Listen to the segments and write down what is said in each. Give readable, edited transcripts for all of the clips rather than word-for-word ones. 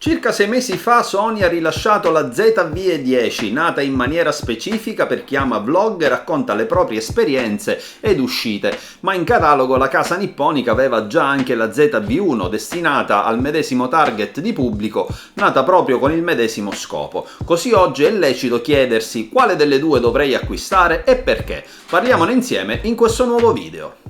Circa 6 mesi fa Sony ha rilasciato la ZV-E10, nata in maniera specifica per chi ama vlog e racconta le proprie esperienze ed uscite, ma in catalogo la casa nipponica aveva già anche la ZV-1, destinata al medesimo target di pubblico, nata proprio con il medesimo scopo. Così oggi è lecito chiedersi quale delle due dovrei acquistare e perché. Parliamone insieme in questo nuovo video.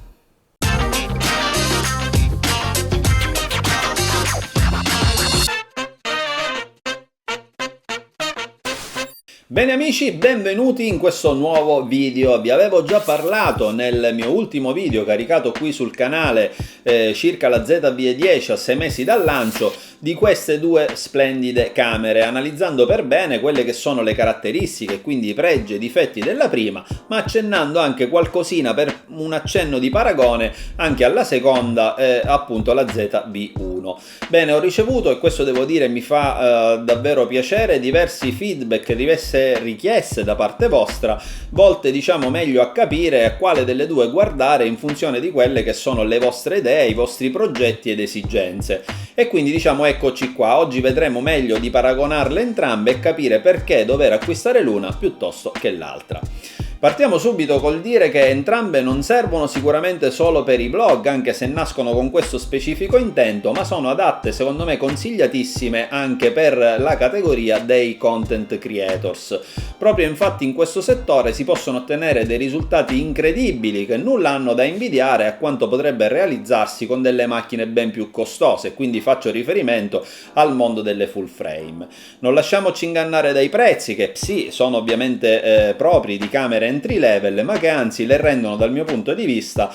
Bene amici, benvenuti in questo nuovo video. Vi avevo già parlato nel mio ultimo video caricato qui sul canale circa la ZV-E10 a 6 mesi dal lancio di queste due splendide camere, analizzando per bene quelle che sono le caratteristiche, quindi i pregi e i difetti della prima, ma accennando anche qualcosina per un accenno di paragone anche alla seconda, appunto la ZV-1. Bene, ho ricevuto, e questo devo dire mi fa davvero piacere, diversi feedback, diverse richieste da parte vostra, volte diciamo meglio a capire a quale delle due guardare in funzione di quelle che sono le vostre idee, i vostri progetti ed esigenze. E quindi diciamo eccoci qua, oggi vedremo meglio di paragonarle entrambe e capire perché dover acquistare l'una piuttosto che l'altra. Partiamo subito col dire che entrambe non servono sicuramente solo per i vlog, anche se nascono con questo specifico intento, ma sono adatte, secondo me consigliatissime, anche per la categoria dei content creators. Proprio infatti in questo settore si possono ottenere dei risultati incredibili che nulla hanno da invidiare a quanto potrebbe realizzarsi con delle macchine ben più costose, quindi faccio riferimento al mondo delle full frame. Non lasciamoci ingannare dai prezzi, che sì, sono ovviamente propri di camere entry level, ma che anzi le rendono dal mio punto di vista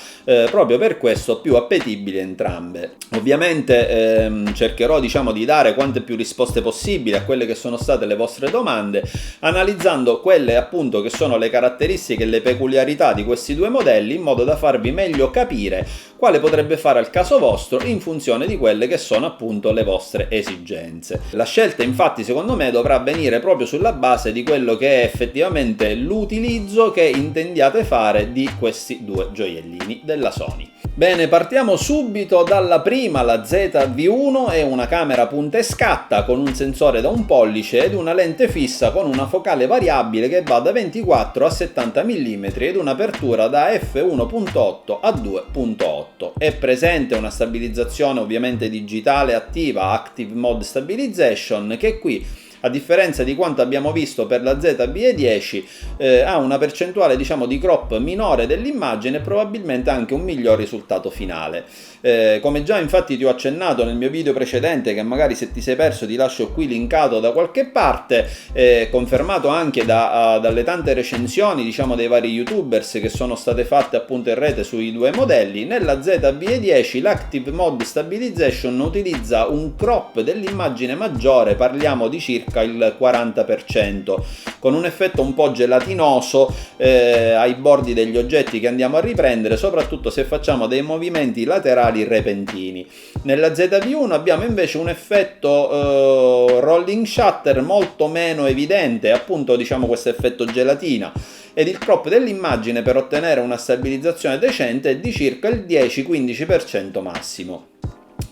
proprio per questo più appetibili entrambe. Ovviamente cercherò diciamo di dare quante più risposte possibili a quelle che sono state le vostre domande, analizzando quelle appunto che sono le caratteristiche e le peculiarità di questi due modelli, in modo da farvi meglio capire quale potrebbe fare al caso vostro in funzione di quelle che sono appunto le vostre esigenze. La scelta infatti secondo me dovrà avvenire proprio sulla base di quello che è effettivamente l'utilizzo che intendiate fare di questi due gioiellini della Sony. Bene, partiamo subito dalla prima, la ZV-1 è una camera punta e scatta con un sensore da 1 pollice ed una lente fissa con una focale variabile che va da 24 a 70 mm ed un'apertura da f1.8 a 2.8. È presente una stabilizzazione ovviamente digitale attiva, Active Mode Stabilization, che qui, a differenza di quanto abbiamo visto per la ZV-E10, ha una percentuale diciamo di crop minore dell'immagine e probabilmente anche un miglior risultato finale. Come già infatti ti ho accennato nel mio video precedente, che magari se ti sei perso ti lascio qui linkato da qualche parte, confermato anche dalle tante recensioni diciamo dei vari youtubers che sono state fatte appunto in rete sui due modelli, nella ZV-E10 l'Active Mode Stabilization utilizza un crop dell'immagine maggiore, parliamo di circa il 40%, con un effetto un po' gelatinoso ai bordi degli oggetti che andiamo a riprendere, soprattutto se facciamo dei movimenti laterali repentini. Nella ZV-1 abbiamo invece un effetto rolling shutter molto meno evidente, appunto diciamo questo effetto gelatina, ed il crop dell'immagine per ottenere una stabilizzazione decente è di circa il 10-15% massimo.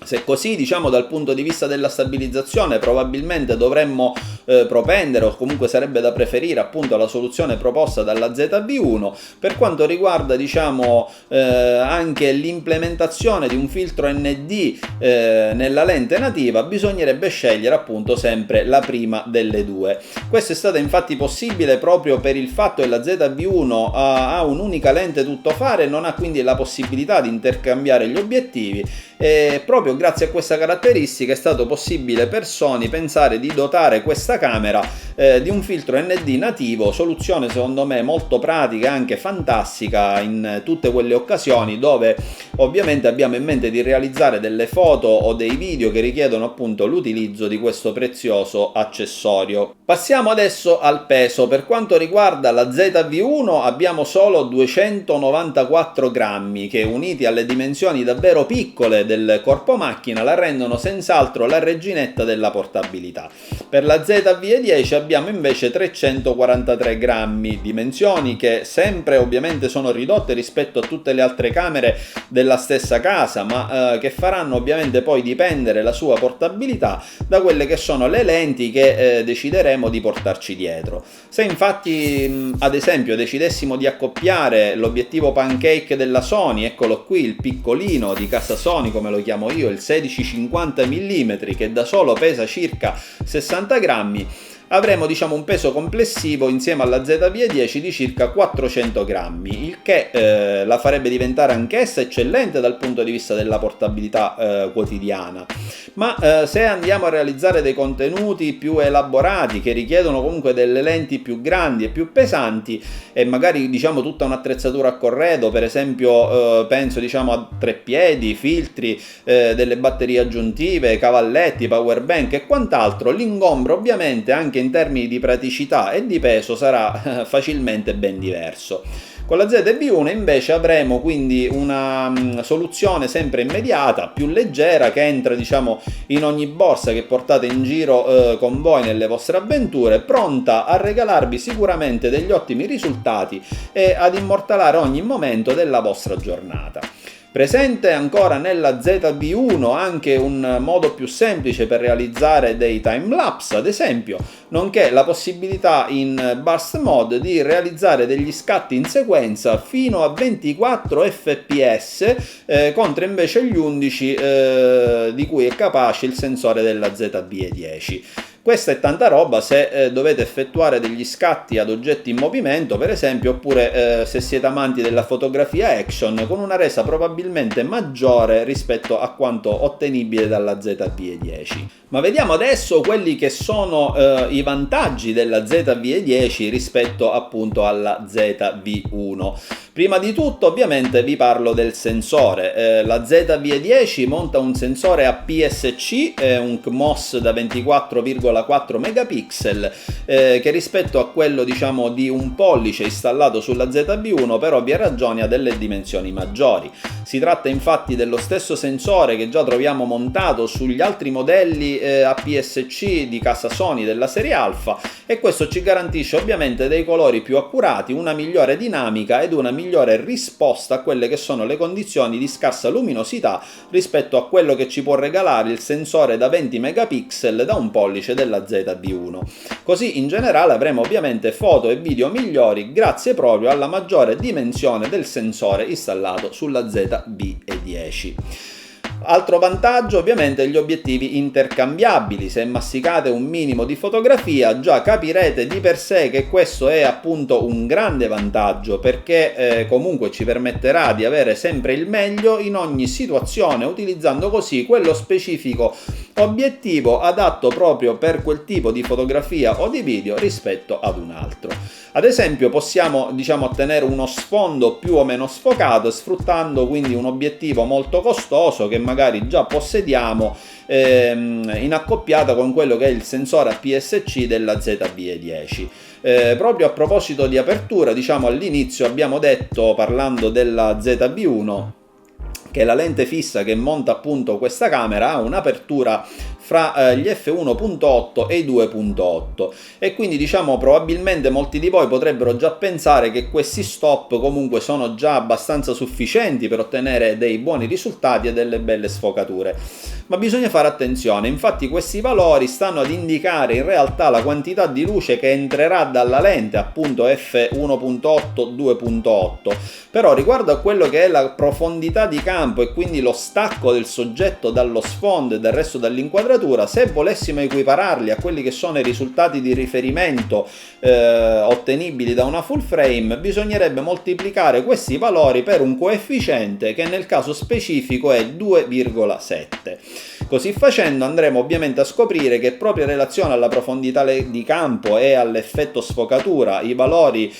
Se così, diciamo, dal punto di vista della stabilizzazione probabilmente dovremmo propendere, o comunque sarebbe da preferire appunto la soluzione proposta dalla ZV-1. Per quanto riguarda diciamo anche l'implementazione di un filtro ND nella lente nativa, bisognerebbe scegliere appunto sempre la prima delle due. Questo è stato infatti possibile proprio per il fatto che la ZV-1 ha un'unica lente tuttofare e non ha quindi la possibilità di intercambiare gli obiettivi, e proprio grazie a questa caratteristica è stato possibile per Sony pensare di dotare questa camera di un filtro ND nativo, soluzione secondo me molto pratica e anche fantastica in tutte quelle occasioni dove ovviamente abbiamo in mente di realizzare delle foto o dei video che richiedono appunto l'utilizzo di questo prezioso accessorio. Passiamo adesso al peso. Per quanto riguarda la ZV-1 abbiamo solo 294 grammi che, uniti alle dimensioni davvero piccole del corpo macchina, la rendono senz'altro la reginetta della portabilità. Per la ZV ZV-E10 abbiamo invece 343 grammi, dimensioni che sempre ovviamente sono ridotte rispetto a tutte le altre camere della stessa casa, ma che faranno ovviamente poi dipendere la sua portabilità da quelle che sono le lenti che decideremo di portarci dietro. Se infatti ad esempio decidessimo di accoppiare l'obiettivo pancake della Sony, eccolo qui, il piccolino di casa Sony come lo chiamo io, il 16-50 mm, che da solo pesa circa 60 grammi, avremo diciamo un peso complessivo insieme alla ZV-E10 di circa 400 grammi, il che la farebbe diventare anch'essa eccellente dal punto di vista della portabilità quotidiana. Ma se andiamo a realizzare dei contenuti più elaborati che richiedono comunque delle lenti più grandi e più pesanti e magari diciamo tutta un'attrezzatura a corredo, per esempio penso diciamo a treppiedi, filtri, delle batterie aggiuntive, cavalletti, power bank e quant'altro, l'ingombro ovviamente anche in termini di praticità e di peso sarà facilmente ben diverso. Con la ZV-1 invece avremo quindi una soluzione sempre immediata, più leggera, che entra diciamo in ogni borsa che portate in giro con voi nelle vostre avventure, pronta a regalarvi sicuramente degli ottimi risultati e ad immortalare ogni momento della vostra giornata. Presente ancora nella ZV-1 anche un modo più semplice per realizzare dei timelapse, ad esempio, nonché la possibilità in burst mode di realizzare degli scatti in sequenza fino a 24 fps contro invece gli 11 di cui è capace il sensore della ZV-E10. Questa è tanta roba se dovete effettuare degli scatti ad oggetti in movimento, per esempio, oppure se siete amanti della fotografia action, con una resa probabilmente maggiore rispetto a quanto ottenibile dalla ZV-E10. Ma vediamo adesso quelli che sono i vantaggi della ZV-E10 rispetto appunto alla ZV-1. Prima di tutto ovviamente vi parlo del sensore. La ZV-E10 monta un sensore APS-C, un CMOS da 24,4 megapixel, che rispetto a quello diciamo di un pollice installato sulla ZV-1 per ovvie ragioni ha delle dimensioni maggiori. Si tratta infatti dello stesso sensore che già troviamo montato sugli altri modelli APS-C di casa Sony della serie Alpha, e questo ci garantisce ovviamente dei colori più accurati, una migliore dinamica ed una migliore risposta a quelle che sono le condizioni di scarsa luminosità rispetto a quello che ci può regalare il sensore da 20 megapixel da un pollice della ZV-1. Così in generale avremo ovviamente foto e video migliori grazie proprio alla maggiore dimensione del sensore installato sulla ZV-E10. Altro vantaggio ovviamente gli obiettivi intercambiabili. Se massicate un minimo di fotografia già capirete di per sé che questo è appunto un grande vantaggio, perché comunque ci permetterà di avere sempre il meglio in ogni situazione, utilizzando così quello specifico obiettivo adatto proprio per quel tipo di fotografia o di video rispetto ad un altro. Ad esempio possiamo ottenere uno sfondo più o meno sfocato sfruttando quindi un obiettivo molto costoso che magari già possediamo in accoppiata con quello che è il sensore APS-C della ZV-E10. Proprio a proposito di apertura, all'inizio abbiamo detto, parlando della ZV-1, che la lente fissa che monta appunto questa camera ha un'apertura fra gli f1.8 e i 2.8, e quindi probabilmente molti di voi potrebbero già pensare che questi stop comunque sono già abbastanza sufficienti per ottenere dei buoni risultati e delle belle sfocature. Ma bisogna fare attenzione, infatti questi valori stanno ad indicare in realtà la quantità di luce che entrerà dalla lente, appunto f1.8, 2.8, però riguardo a quello che è la profondità di campo e quindi lo stacco del soggetto dallo sfondo e del resto dall'inquadratura, se volessimo equipararli a quelli che sono i risultati di riferimento ottenibili da una full frame, bisognerebbe moltiplicare questi valori per un coefficiente che nel caso specifico è 2,7. Così facendo andremo ovviamente a scoprire che proprio in relazione alla profondità di campo e all'effetto sfocatura i valori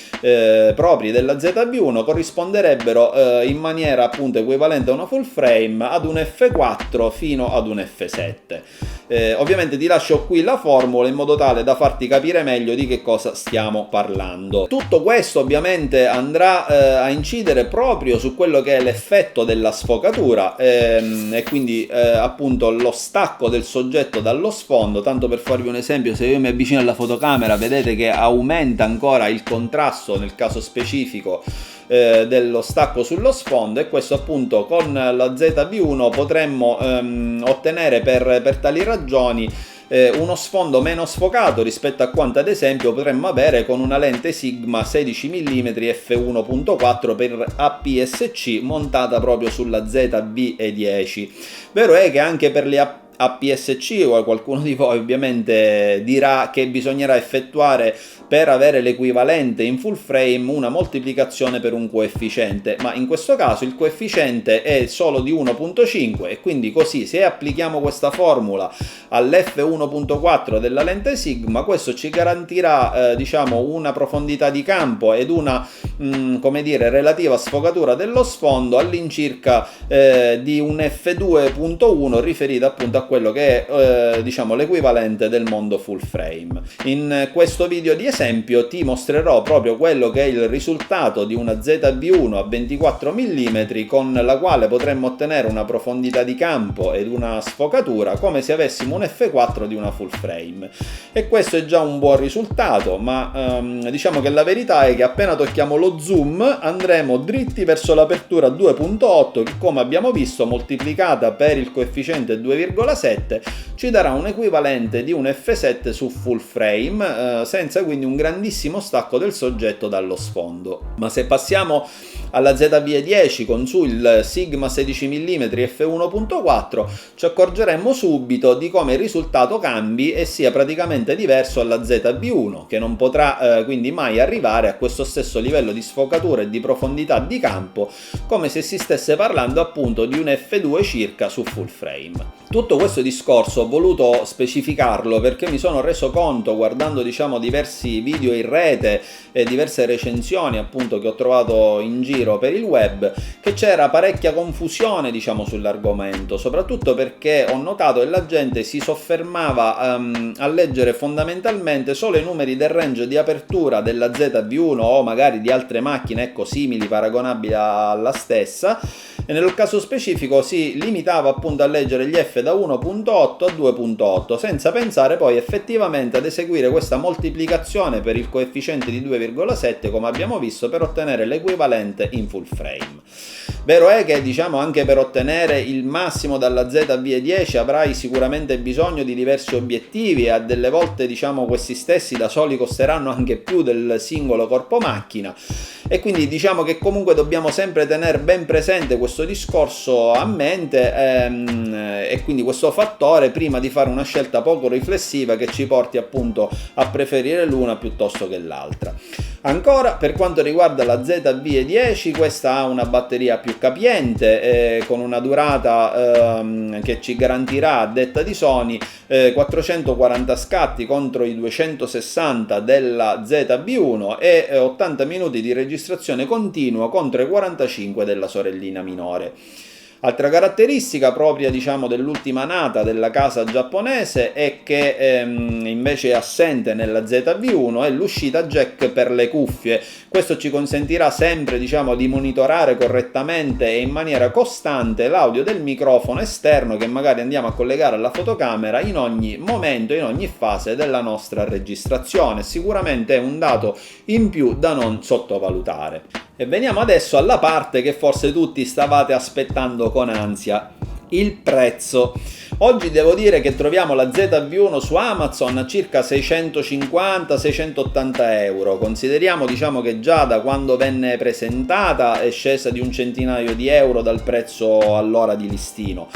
propri della ZV-1 corrisponderebbero in maniera appunto equivalente a una full frame ad un F4 fino ad un F7. Ovviamente ti lascio qui la formula in modo tale da farti capire meglio di che cosa stiamo parlando. Tutto questo ovviamente andrà a incidere proprio su quello che è l'effetto della sfocatura e quindi appunto appunto lo stacco del soggetto dallo sfondo. Tanto per farvi un esempio, se io mi avvicino alla fotocamera vedete che aumenta ancora il contrasto nel caso specifico dello stacco sullo sfondo, e questo appunto con la ZV-1 potremmo ottenere per tali ragioni uno sfondo meno sfocato rispetto a quanto ad esempio potremmo avere con una lente Sigma 16 mm f1.4 per APS-C montata proprio sulla ZV-E10. Vero è che anche per le APS-C, o qualcuno di voi ovviamente dirà che bisognerà effettuare per avere l'equivalente in full frame una moltiplicazione per un coefficiente, ma in questo caso il coefficiente è solo di 1.5 e quindi così, se applichiamo questa formula all'F1.4 della lente Sigma, questo ci garantirà diciamo una profondità di campo ed una come dire relativa sfocatura dello sfondo all'incirca di un F2.1 riferita appunto a quello che è diciamo l'equivalente del mondo full frame. In questo video di esempio ti mostrerò proprio quello che è il risultato di una ZV-1 a 24 mm con la quale potremmo ottenere una profondità di campo ed una sfocatura come se avessimo un F4 di una full frame, e questo è già un buon risultato, ma diciamo che la verità è che appena tocchiamo lo zoom andremo dritti verso l'apertura 2.8 che, come abbiamo visto, moltiplicata per il coefficiente 2,7 ci darà un equivalente di un F7 su full frame senza quindi un grandissimo stacco del soggetto dallo sfondo. Ma se passiamo alla ZV-E10 con su il Sigma 16 mm f1.4 ci accorgeremmo subito di come il risultato cambi e sia praticamente diverso alla ZV-1, che non potrà quindi mai arrivare a questo stesso livello di sfocatura e di profondità di campo, come se si stesse parlando appunto di un F2 circa su full frame. Tutto questo discorso ho voluto specificarlo perché mi sono reso conto, guardando diciamo diversi video in rete e diverse recensioni appunto che ho trovato in giro per il web, che c'era parecchia confusione diciamo sull'argomento, soprattutto perché ho notato che la gente si soffermava a leggere fondamentalmente solo i numeri del range di apertura della ZV-1 o magari di altre macchine ecco simili, paragonabili alla stessa, e nel caso specifico si limitava appunto a leggere gli F da 1.8 a 2.8 senza pensare poi effettivamente ad eseguire questa moltiplicazione per il coefficiente di 2,7 come abbiamo visto per ottenere l'equivalente in full frame. Vero è che diciamo anche per ottenere il massimo dalla ZV-E10 avrai sicuramente bisogno di diversi obiettivi e a delle volte diciamo questi stessi da soli costeranno anche più del singolo corpo macchina, e quindi diciamo che comunque dobbiamo sempre tenere ben presente questo discorso a mente e quindi questo fattore prima di fare una scelta poco riflessiva che ci porti appunto a preferire l'una piuttosto che l'altra. Ancora per quanto riguarda la ZV-E10, questa ha una batteria più capiente con una durata che ci garantirà, a detta di Sony, 440 scatti contro i 260 della ZV-1 e 80 minuti di registrazione continua contro i 45 della sorellina minore. Altra caratteristica propria diciamo dell'ultima nata della casa giapponese è che invece è assente nella ZV-1 è l'uscita jack per le cuffie. Questo ci consentirà sempre diciamo di monitorare correttamente e in maniera costante l'audio del microfono esterno che magari andiamo a collegare alla fotocamera in ogni momento, in ogni fase della nostra registrazione. Sicuramente è un dato in più da non sottovalutare. E veniamo adesso alla parte che forse tutti stavate aspettando con ansia: il prezzo. Oggi devo dire che troviamo la ZV-1 su Amazon a circa 650-680 euro. Consideriamo diciamo che già da quando venne presentata è scesa di un centinaio di euro dal prezzo allora di listino.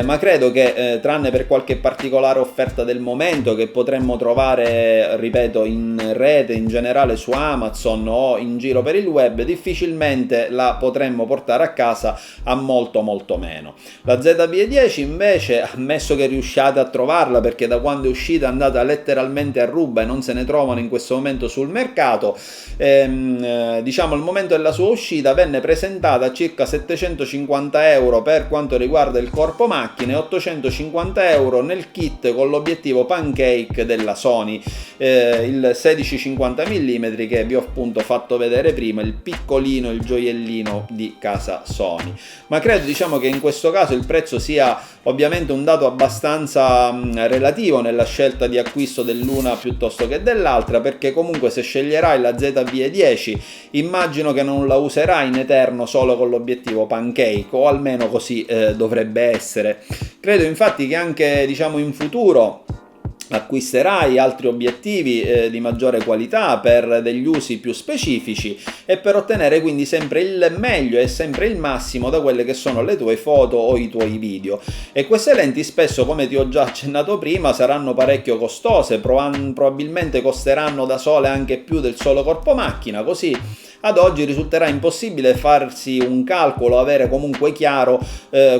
Ma credo che tranne per qualche particolare offerta del momento che potremmo trovare, ripeto, in rete in generale su Amazon o in giro per il web, difficilmente la potremmo portare a casa a molto meno. La ZV-E10 invece, ammesso che riusciate a trovarla, perché da quando è uscita è andata letteralmente a ruba e non se ne trovano in questo momento sul mercato, diciamo al momento della sua uscita venne presentata a circa 750 euro per quanto riguarda il corpo macchine e 850 euro nel kit con l'obiettivo pancake della Sony, il 16-50 mm che vi ho appunto fatto vedere prima, il piccolino, il gioiellino di casa Sony. Ma credo diciamo che in questo caso il prezzo sia ovviamente un dato abbastanza relativo nella scelta di acquisto dell'una piuttosto che dell'altra, perché comunque se sceglierai la ZV-E10 immagino che non la userai in eterno solo con l'obiettivo pancake, o almeno così dovrebbe essere. Credo infatti che anche, diciamo, in futuro acquisterai altri obiettivi di maggiore qualità per degli usi più specifici e per ottenere quindi sempre il meglio e sempre il massimo da quelle che sono le tue foto o i tuoi video. E queste lenti spesso, come ti ho già accennato prima, saranno parecchio costose, probabilmente costeranno da sole anche più del solo corpo macchina, così ad oggi risulterà impossibile farsi un calcolo, avere comunque chiaro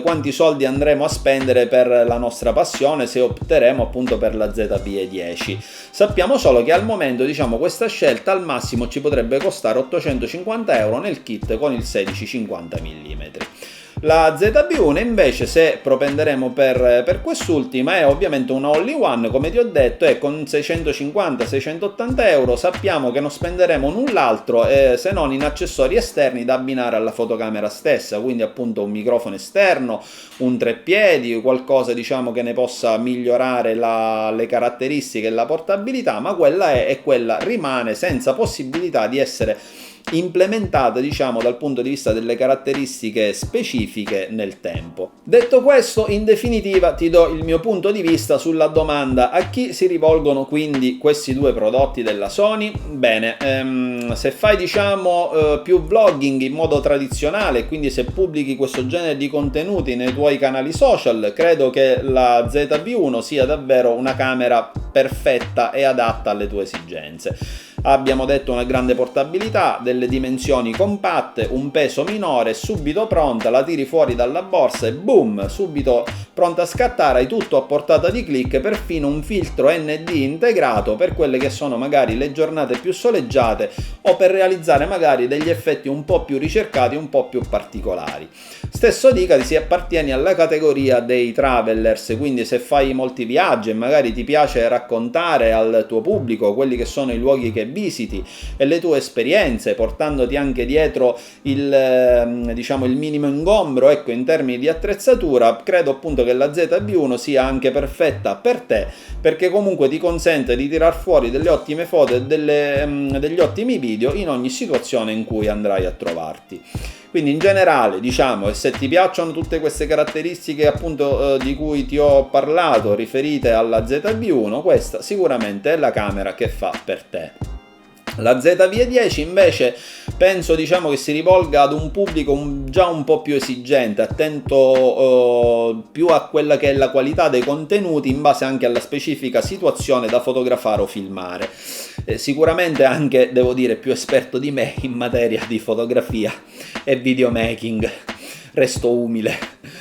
quanti soldi andremo a spendere per la nostra passione se opteremo appunto per la ZV-E10. Sappiamo solo che al momento, diciamo, questa scelta al massimo ci potrebbe costare 850 euro nel kit con il 16-50 mm. La ZV-1 invece, se propenderemo per quest'ultima, è ovviamente una all-in-one, come ti ho detto, e con 650-680 euro sappiamo che non spenderemo null'altro se non in accessori esterni da abbinare alla fotocamera stessa, quindi appunto un microfono esterno, un treppiedi, qualcosa, diciamo, che ne possa migliorare le caratteristiche e la portabilità, ma quella è e quella rimane, senza possibilità di essere implementata, diciamo, dal punto di vista delle caratteristiche specifiche nel tempo. Detto questo, in definitiva ti do il mio punto di vista sulla domanda: a chi si rivolgono quindi questi due prodotti della Sony? Bene, se fai, diciamo, più vlogging in modo tradizionale, quindi se pubblichi questo genere di contenuti nei tuoi canali social, credo che la ZV-1 sia davvero una camera perfetta e adatta alle tue esigenze. Abbiamo detto una grande portabilità, delle dimensioni compatte, un peso minore, subito pronta, la tiri fuori dalla borsa e boom, subito pronta a scattare, hai tutto a portata di click, perfino un filtro ND integrato per quelle che sono magari le giornate più soleggiate o per realizzare magari degli effetti un po' più ricercati, un po' più particolari. Stesso dicasi se appartieni alla categoria dei travelers, quindi se fai molti viaggi e magari ti piace raccontare al tuo pubblico quelli che sono i luoghi che visiti e le tue esperienze, portandoti anche dietro diciamo il minimo ingombro, ecco, in termini di attrezzatura, credo appunto che la ZV-1 sia anche perfetta per te, perché comunque ti consente di tirar fuori delle ottime foto e degli ottimi video in ogni situazione in cui andrai a trovarti. Quindi in generale, diciamo, e se ti piacciono tutte queste caratteristiche appunto di cui ti ho parlato riferite alla ZV-1, questa sicuramente è la camera che fa per te. La ZV-E10 invece penso, diciamo, che si rivolga ad un pubblico già un po' più esigente, attento più a quella che è la qualità dei contenuti in base anche alla specifica situazione da fotografare o filmare. Sicuramente anche, devo dire, più esperto di me in materia di fotografia e videomaking, resto umile.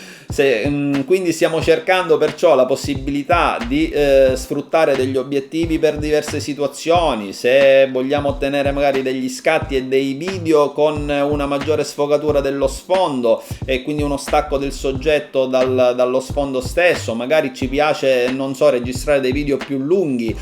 Quindi stiamo cercando perciò la possibilità di sfruttare degli obiettivi per diverse situazioni, se vogliamo ottenere magari degli scatti e dei video con una maggiore sfogatura dello sfondo e quindi uno stacco del soggetto dallo sfondo stesso, magari ci piace, non so, registrare dei video più lunghi,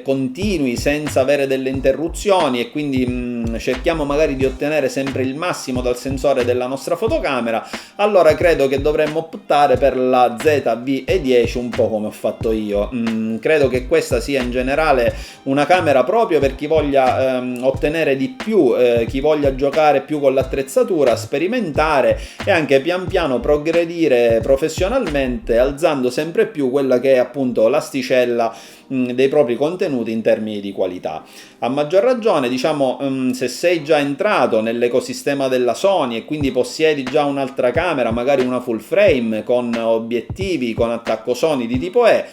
continui, senza avere delle interruzioni, e quindi cerchiamo magari di ottenere sempre il massimo dal sensore della nostra fotocamera, allora credo che dovremmo optare per la ZV-E10, un po' come ho fatto io. Credo che questa sia in generale una camera proprio per chi voglia ottenere di più, chi voglia giocare più con l'attrezzatura, sperimentare e anche pian piano progredire professionalmente, alzando sempre più quella che è appunto l'asticella dei propri contenuti in termini di qualità. A maggior ragione, diciamo, se sei già entrato nell'ecosistema della Sony e quindi possiedi già un'altra camera, magari una full frame con obiettivi con attacco Sony di tipo E,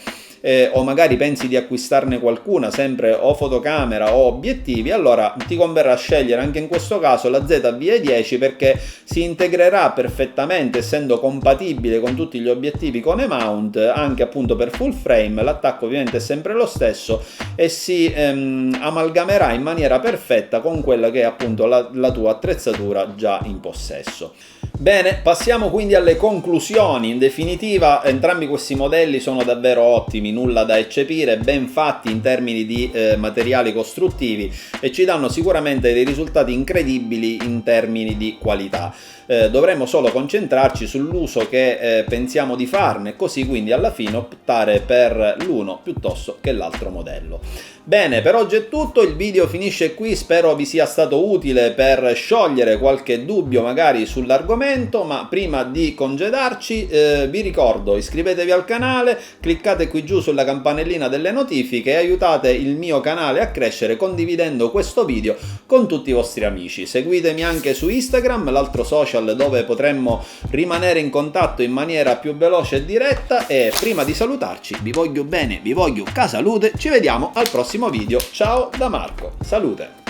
o magari pensi di acquistarne qualcuna, sempre o fotocamera o obiettivi, allora ti converrà scegliere anche in questo caso la ZV-E10, perché si integrerà perfettamente, essendo compatibile con tutti gli obiettivi con E-mount, anche appunto per full frame, l'attacco ovviamente è sempre lo stesso e si amalgamerà in maniera perfetta con quella che è appunto la tua attrezzatura già in possesso. Bene, passiamo quindi alle conclusioni. In definitiva, entrambi questi modelli sono davvero ottimi, nulla da eccepire, ben fatti in termini di materiali costruttivi e ci danno sicuramente dei risultati incredibili in termini di qualità. Dovremmo solo concentrarci sull'uso che pensiamo di farne, così quindi alla fine optare per l'uno piuttosto che l'altro modello. Bene, per oggi è tutto, il video finisce qui, spero vi sia stato utile per sciogliere qualche dubbio magari sull'argomento, ma prima di congedarci vi ricordo, iscrivetevi al canale, cliccate qui giù sulla campanellina delle notifiche e aiutate il mio canale a crescere condividendo questo video con tutti i vostri amici. Seguitemi anche su Instagram, l'altro social dove potremmo rimanere in contatto in maniera più veloce e diretta, e prima di salutarci vi voglio bene, vi voglio ca salute, ci vediamo al prossimo video. Ciao da Marco, salute!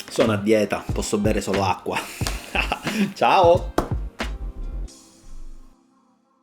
Sono a dieta, posso bere solo acqua. Ciao!